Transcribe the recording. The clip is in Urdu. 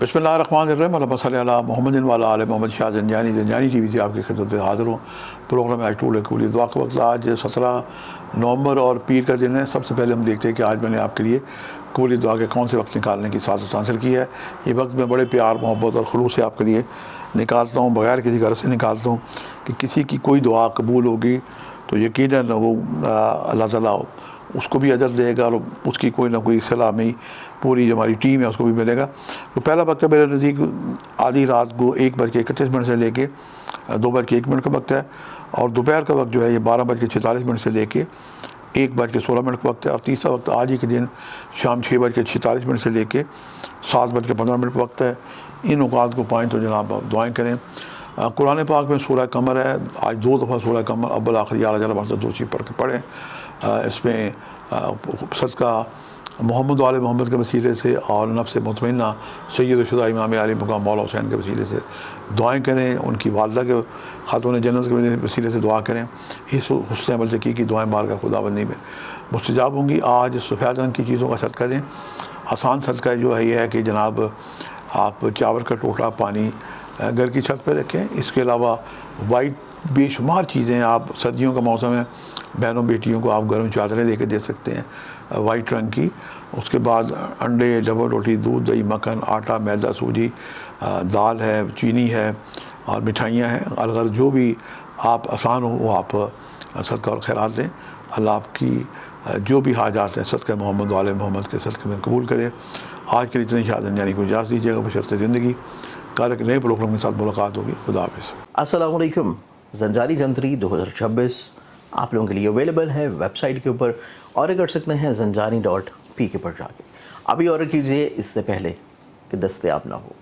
بسم اللہ الرحمن الرحیم، اللہم صلی علی محمد وعلی آل محمد۔ شاہ زنجانی ٹی وی سے آپ کی خدمت میں حاضر ہوں۔ پروگرام ایج ٹول قبولی دعا کا وقت آج 17 نومبر اور پیر کا دن ہے۔ سب سے پہلے ہم دیکھتے ہیں کہ آج میں نے آپ کے لیے قبولی دعا کے کون سے وقت نکالنے کی سعادت حاصل کی ہے۔ یہ وقت میں بڑے پیار محبت اور خلوص سے آپ کے لیے نکالتا ہوں، بغیر کسی غرض سے نکالتا ہوں کہ کسی کی کوئی دعا قبول ہوگی تو یقیناً وہ اللہ تعالیٰ اس کو بھی اجر دے گا اور اس کی کوئی نہ کوئی صلاح میں پوری جو ہماری ٹیم ہے اس کو بھی ملے گا۔ تو پہلا وقت ہے میرے نزدیک آدھی رات کو 1:31 سے لے کے 2:01 کا وقت ہے، اور دوپہر کا وقت جو ہے یہ 12:46 سے لے کے 1:16 کا وقت ہے، اور تیسرا وقت آج ہی کے دن شام 6:46 سے لے کے 7:15 کا وقت ہے۔ ان اوقات کو پائیں تو جناب دعائیں کریں۔ قرآن پاک میں سورہ قمر ہے، آج 2 دفعہ سورہ قمر اول آخر یا جل وعلا دوسری پڑھ کے پڑھیں۔ اس میں صدقہ محمد وعلی محمد کے وسیلے سے اور نفس مطمئنہ سید الشہداء امام علی مقام مولا حسین کے وسیلے سے دعائیں کریں، ان کی والدہ کے خاتون جنت کے وسیلے سے دعا کریں۔ اس حسن عمل سے کی دعائیں بارگاہ خداوندی میں مستجاب ہوں گی۔ آج سفید رنگ کی چیزوں کا صدقہ دیں۔ آسان صدقہ جو ہے یہ ہے کہ جناب آپ چاول کا ٹوٹا پانی گھر کی چھت پہ رکھیں۔ اس کے علاوہ وائٹ بے شمار چیزیں آپ سردیوں کا موسم ہے، بہنوں بیٹیوں کو آپ گرم چادریں لے کے دے سکتے ہیں وائٹ رنگ کی۔ اس کے بعد انڈے، ڈبل روٹی، دودھ، دہی، مکھن، آٹا، میدا، سوجی، دال ہے، چینی ہے اور مٹھائیاں ہیں۔ الغرض جو بھی آپ آسان ہو وہ آپ صدقہ اور خیرات دیں۔ اللہ آپ کی جو بھی حاجات ہیں صدقہ محمد وعلی محمد کے صدقے میں قبول کرے۔ آج کے لیے اتنے شاہ زنجانی کو اجازت دیجیے گا بشرط زندگی۔ کل ایک نئے پروگرام کے ساتھ ملاقات ہوگی۔ خدا حافظ۔ السلام علیکم۔ زنجانی جنتری 2026 آپ لوگوں کے لیے اویلیبل ہے ویب سائٹ کے اوپر، آرڈر کر سکتے ہیں زنجانی.pk پر جا کے۔ ابھی آرڈر کیجئے اس سے پہلے کہ دستیاب نہ ہو۔